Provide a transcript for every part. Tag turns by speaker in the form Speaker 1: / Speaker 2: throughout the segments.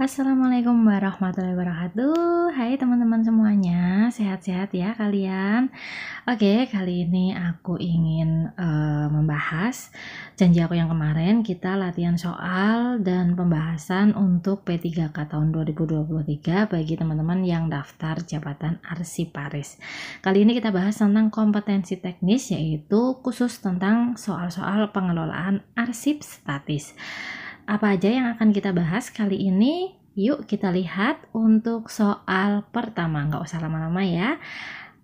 Speaker 1: Assalamualaikum warahmatullahi wabarakatuh. Hai teman-teman semuanya, sehat-sehat ya kalian. Oke, kali ini aku ingin membahas janji aku yang kemarin. Kita latihan soal dan pembahasan untuk P3K tahun 2023 bagi teman-teman yang daftar jabatan arsiparis. Kali ini kita bahas tentang kompetensi teknis, yaitu khusus tentang soal-soal pengelolaan arsip statis. Apa aja yang akan kita bahas kali ini? Yuk kita lihat untuk soal pertama, nggak usah lama-lama ya.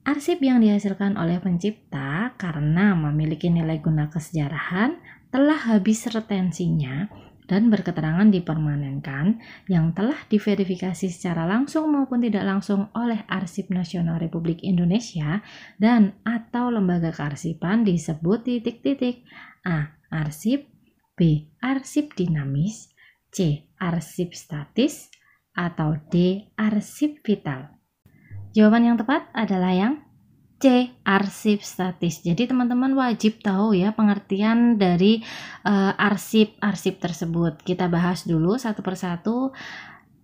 Speaker 1: Arsip yang dihasilkan oleh pencipta karena memiliki nilai guna kesejarahan telah habis retensinya dan berketerangan dipermanenkan yang telah diverifikasi secara langsung maupun tidak langsung oleh Arsip Nasional Republik Indonesia dan atau lembaga kearsipan disebut titik-titik. A. Arsip, B. Arsip dinamis, C. Arsip statis, atau D. Arsip vital. Jawaban yang tepat adalah yang C. Arsip statis. Jadi teman-teman wajib tahu ya pengertian dari arsip-arsip tersebut. Kita bahas dulu satu persatu.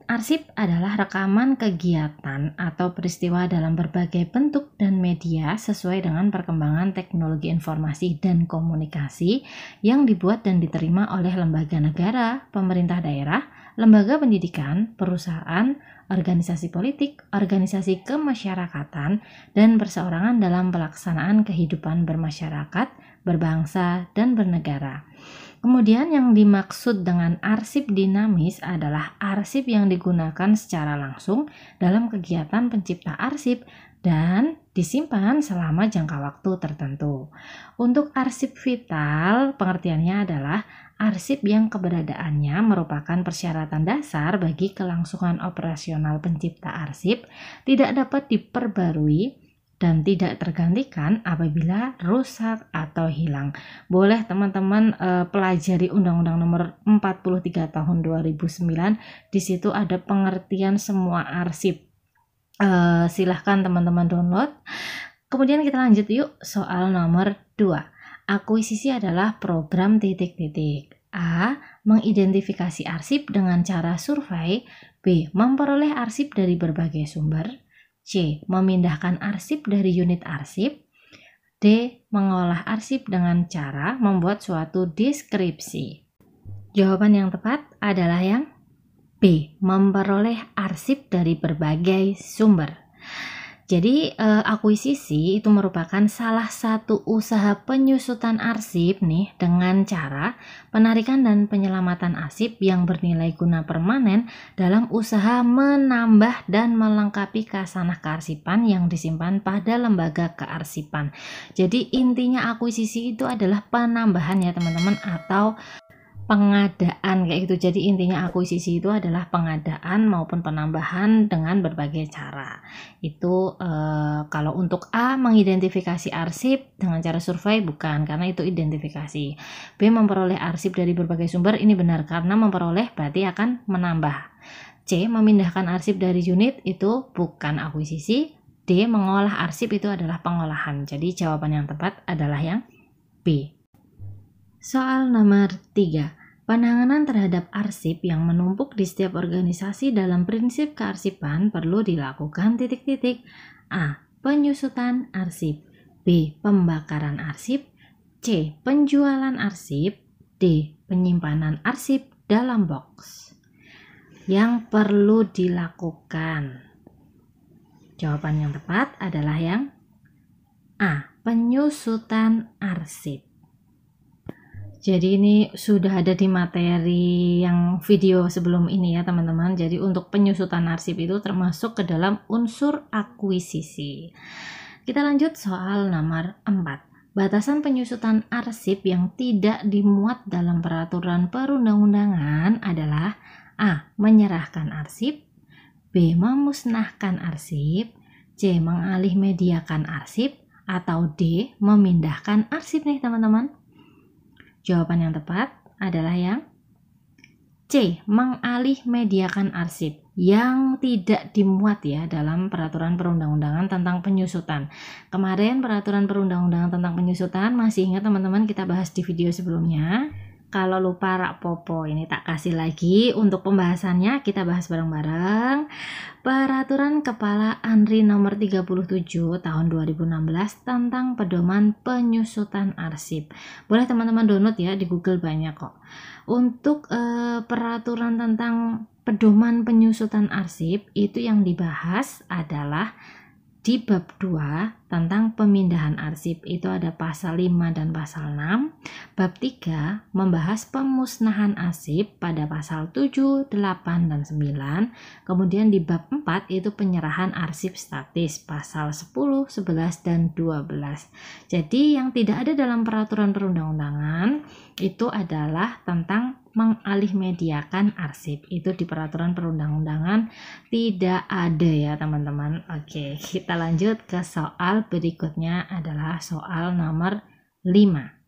Speaker 1: Arsip adalah rekaman kegiatan atau peristiwa dalam berbagai bentuk dan media sesuai dengan perkembangan teknologi informasi dan komunikasi yang dibuat dan diterima oleh lembaga negara, pemerintah daerah, lembaga pendidikan, perusahaan, organisasi politik, organisasi kemasyarakatan, dan perseorangan dalam pelaksanaan kehidupan bermasyarakat, berbangsa, dan bernegara. Kemudian yang dimaksud dengan arsip dinamis adalah arsip yang digunakan secara langsung dalam kegiatan pencipta arsip dan disimpan selama jangka waktu tertentu. Untuk arsip vital, pengertiannya adalah arsip yang keberadaannya merupakan persyaratan dasar bagi kelangsungan operasional pencipta arsip, tidak dapat diperbarui dan tidak tergantikan apabila rusak atau hilang. Boleh teman-teman pelajari Undang-Undang Nomor 43 Tahun 2009. Di situ ada pengertian semua arsip. Silahkan teman-teman download. Kemudian kita lanjut yuk soal nomor 2. Akuisisi adalah program titik-titik. A. Mengidentifikasi arsip dengan cara survei. B. Memperoleh arsip dari berbagai sumber. C. Memindahkan arsip dari unit arsip. D. Mengolah arsip dengan cara membuat suatu deskripsi. Jawaban yang tepat adalah yang B. Memperoleh arsip dari berbagai sumber. Jadi akuisisi itu merupakan salah satu usaha penyusutan arsip nih dengan cara penarikan dan penyelamatan arsip yang bernilai guna permanen dalam usaha menambah dan melengkapi khasanah kearsipan yang disimpan pada lembaga kearsipan. Jadi intinya akuisisi itu adalah penambahan ya teman-teman, atau pengadaan kayak gitu. Jadi intinya akuisisi itu adalah pengadaan maupun penambahan dengan berbagai cara. Itu kalau untuk A, mengidentifikasi arsip dengan cara survei, bukan, karena itu identifikasi. B, memperoleh arsip dari berbagai sumber, ini benar karena memperoleh berarti akan menambah. C, memindahkan arsip dari unit, itu bukan akuisisi. D, mengolah arsip, itu adalah pengolahan. Jadi jawaban yang tepat adalah yang B. Soal nomor 3. Penanganan terhadap arsip yang menumpuk di setiap organisasi dalam prinsip kearsipan perlu dilakukan titik-titik. A. Penyusutan arsip. B. Pembakaran arsip. C. Penjualan arsip. D. Penyimpanan arsip dalam box. Yang perlu dilakukan. Jawaban yang tepat adalah yang A. Penyusutan arsip. Jadi ini sudah ada di materi yang video sebelum ini ya teman-teman. Jadi untuk penyusutan arsip itu termasuk ke dalam unsur akuisisi. Kita lanjut soal nomor 4. Batasan penyusutan arsip yang tidak dimuat dalam peraturan perundang-undangan adalah A. Menyerahkan arsip. B. Memusnahkan arsip. C. Mengalih mediakan arsip. Atau D. Memindahkan arsip nih teman-teman. Jawaban yang tepat adalah yang C. Mengalih mediakan arsip yang tidak dimuat ya dalam peraturan perundang-undangan tentang penyusutan. Kemarin peraturan perundang-undangan tentang penyusutan, masih ingat teman-teman kita bahas di video sebelumnya? Kalau lupa rak popo, ini tak kasih lagi untuk pembahasannya, kita bahas bareng-bareng. Peraturan Kepala ANRI nomor 37 tahun 2016 tentang pedoman penyusutan arsip. Boleh teman-teman download ya, di Google banyak kok. Untuk peraturan tentang pedoman penyusutan arsip itu yang dibahas adalah di bab 2 tentang pemindahan arsip, itu ada pasal 5 dan pasal 6. Bab 3 membahas pemusnahan arsip pada pasal 7, 8, dan 9. Kemudian di bab 4 itu penyerahan arsip statis pasal 10, 11, dan 12. Jadi yang tidak ada dalam peraturan perundang-undangan itu adalah tentang mengalihmediakan arsip. Itu di peraturan perundang-undangan tidak ada ya teman-teman. Oke, kita lanjut ke soal berikutnya, adalah soal nomor 5.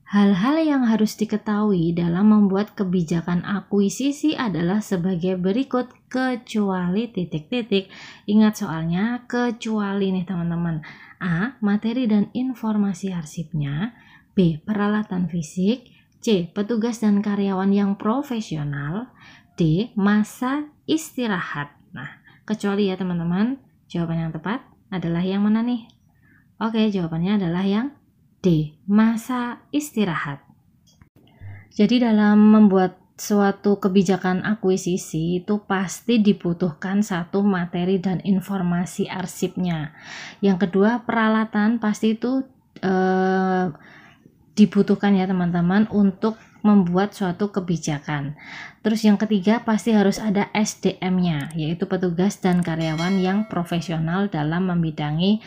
Speaker 1: Hal-hal yang harus diketahui dalam membuat kebijakan akuisisi adalah sebagai berikut, kecuali titik-titik. Ingat soalnya, kecuali nih teman-teman. A. Materi dan informasi arsipnya. B. Peralatan fisik. C. Petugas dan karyawan yang profesional. D. Masa istirahat. Nah, kecuali ya teman-teman. Jawaban yang tepat adalah yang mana nih? Oke, jawabannya adalah yang D. Masa istirahat. Jadi dalam membuat suatu kebijakan akuisisi itu pasti dibutuhkan satu, materi dan informasi arsipnya. Yang kedua, peralatan pasti itu dibutuhkan ya teman-teman untuk membuat suatu kebijakan. Terus yang ketiga, pasti harus ada SDM-nya, yaitu petugas dan karyawan yang profesional dalam membidangi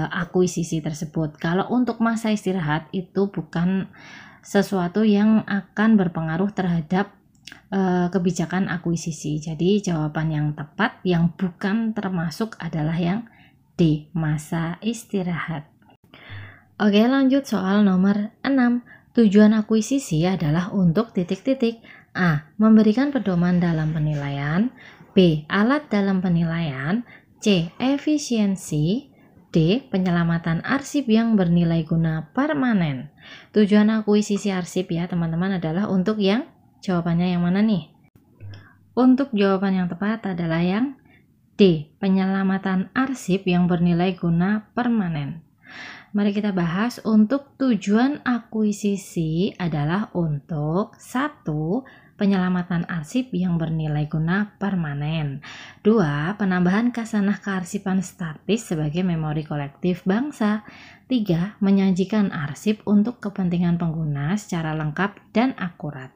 Speaker 1: akuisisi tersebut. Kalau untuk masa istirahat itu bukan sesuatu yang akan berpengaruh terhadap kebijakan akuisisi. Jadi jawaban yang tepat yang bukan termasuk adalah yang D, masa istirahat. Oke, lanjut soal nomor 6. Tujuan akuisisi adalah untuk titik-titik. A. Memberikan pedoman dalam penilaian. B. Alat dalam penilaian. C. Efisiensi. D. Penyelamatan arsip yang bernilai guna permanen. Tujuan akuisisi arsip ya teman-teman adalah untuk yang jawabannya yang mana nih? Untuk jawaban yang tepat adalah yang D. Penyelamatan arsip yang bernilai guna permanen. Mari kita bahas. Untuk tujuan akuisisi adalah untuk 1. Penyelamatan arsip yang bernilai guna permanen. 2. Penambahan khasanah kearsipan statis sebagai memori kolektif bangsa. 3. Menyajikan arsip untuk kepentingan pengguna secara lengkap dan akurat.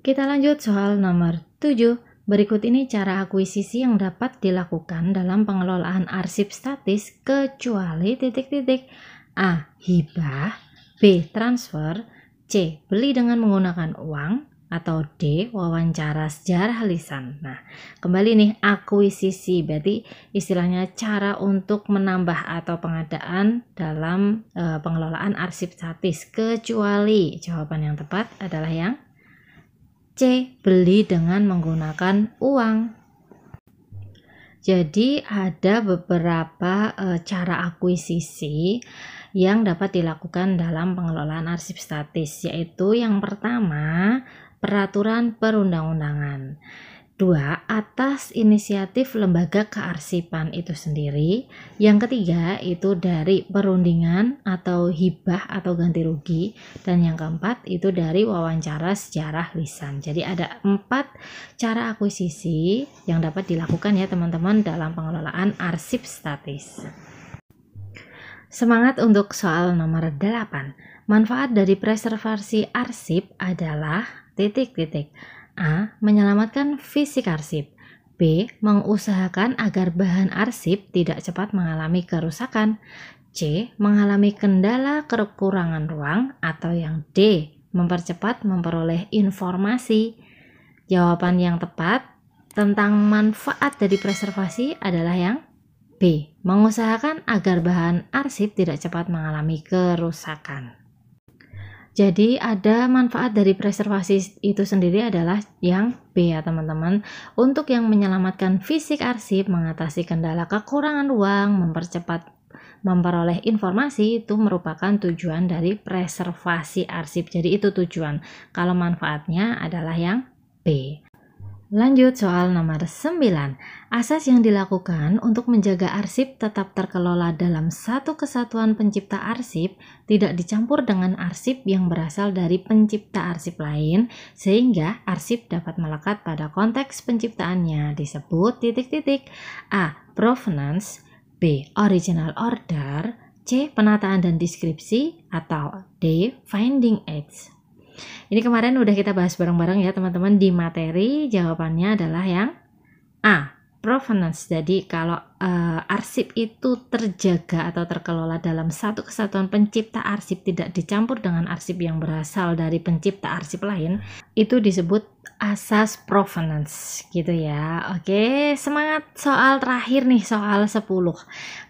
Speaker 1: Kita lanjut soal nomor 7. Berikut ini cara akuisisi yang dapat dilakukan dalam pengelolaan arsip statis kecuali titik-titik. A. Hibah. B. Transfer. C. Beli dengan menggunakan uang. Atau D. Wawancara sejarah lisan. Nah, kembali nih, akuisisi berarti istilahnya cara untuk menambah atau pengadaan dalam pengelolaan arsip statis, kecuali jawaban yang tepat adalah yang C. Beli dengan menggunakan uang. Jadi ada beberapa cara akuisisi yang dapat dilakukan dalam pengelolaan arsip statis, yaitu yang pertama, peraturan perundang-undangan. 2. Atas inisiatif lembaga kearsipan itu sendiri. Yang ketiga itu dari perundingan atau hibah atau ganti rugi. Dan yang keempat itu dari wawancara sejarah lisan. Jadi ada 4 cara akuisisi yang dapat dilakukan ya teman-teman dalam pengelolaan arsip statis. Semangat untuk soal nomor 8. Manfaat dari preservasi arsip adalah titik-titik. A. Menyelamatkan fisik arsip. B. Mengusahakan agar bahan arsip tidak cepat mengalami kerusakan. C. Mengalami kendala kekurangan ruang. Atau yang D. Mempercepat memperoleh informasi. Jawaban yang tepat tentang manfaat dari preservasi adalah yang B. Mengusahakan agar bahan arsip tidak cepat mengalami kerusakan. Jadi ada manfaat dari preservasi itu sendiri adalah yang B ya teman-teman. Untuk yang menyelamatkan fisik arsip, mengatasi kendala kekurangan ruang, mempercepat memperoleh informasi itu merupakan tujuan dari preservasi arsip. Jadi itu tujuan. Kalau manfaatnya adalah yang B. Lanjut soal nomor 9. Asas yang dilakukan untuk menjaga arsip tetap terkelola dalam satu kesatuan pencipta arsip tidak dicampur dengan arsip yang berasal dari pencipta arsip lain sehingga arsip dapat melekat pada konteks penciptaannya disebut titik-titik A. Provenance, B. Original order, C. Penataan dan deskripsi, atau D. Finding age. Ini kemarin udah kita bahas bareng-bareng ya teman-teman di materi. Jawabannya adalah yang A, provenance. Jadi kalau arsip itu terjaga atau terkelola dalam satu kesatuan pencipta arsip tidak dicampur dengan arsip yang berasal dari pencipta arsip lain, itu disebut asas provenance gitu ya. Oke, semangat soal terakhir nih, soal 10.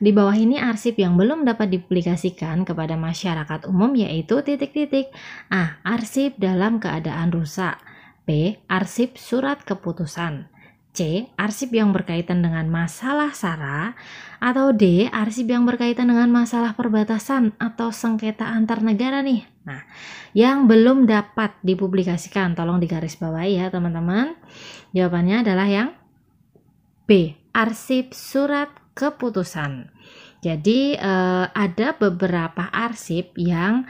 Speaker 1: Di bawah ini arsip yang belum dapat dipublikasikan kepada masyarakat umum yaitu titik-titik. A. Arsip dalam keadaan rusak. B. Arsip surat keputusan. C. Arsip yang berkaitan dengan masalah SARA, atau D. Arsip yang berkaitan dengan masalah perbatasan atau sengketa antar negara nih. Nah, yang belum dapat dipublikasikan tolong digarisbawahi ya teman-teman. Jawabannya adalah yang B. Arsip surat keputusan. Jadi ada beberapa arsip yang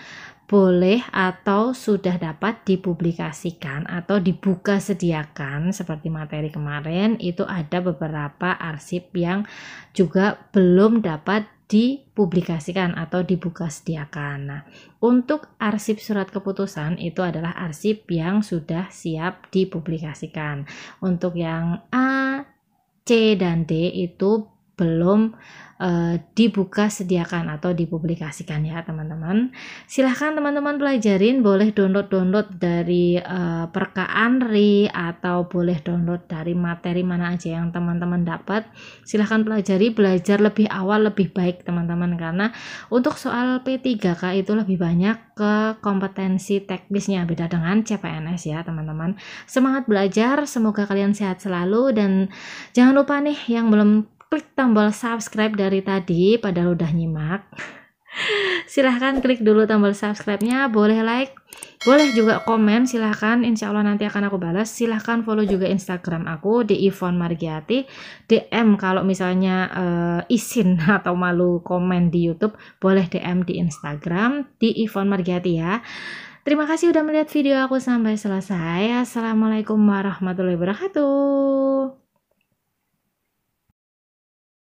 Speaker 1: boleh atau sudah dapat dipublikasikan atau dibuka sediakan seperti materi kemarin. Itu ada beberapa arsip yang juga belum dapat dipublikasikan atau dibuka sediakan. Nah, untuk arsip surat keputusan itu adalah arsip yang sudah siap dipublikasikan. Untuk yang A, C, dan D itu belum dibuka sediakan atau dipublikasikan ya teman-teman. Silahkan teman-teman pelajarin, boleh download dari Perka Anri atau boleh download dari materi mana aja yang teman-teman dapat. Silahkan pelajari, belajar lebih awal lebih baik teman-teman, karena untuk soal P3K itu lebih banyak ke kompetensi teknisnya, beda dengan CPNS ya teman-teman. Semangat belajar, semoga kalian sehat selalu, dan jangan lupa nih yang belum klik tombol subscribe dari tadi padahal udah nyimak, silahkan klik dulu tombol subscribe-nya, boleh like, boleh juga komen, silahkan, insya Allah nanti akan aku balas. Silahkan follow juga Instagram aku di Yvonne Margiati. DM kalau misalnya izin atau malu komen di YouTube, boleh DM di Instagram di Yvonne Margiati ya. Terima kasih udah melihat video aku sampai selesai. Assalamualaikum warahmatullahi wabarakatuh.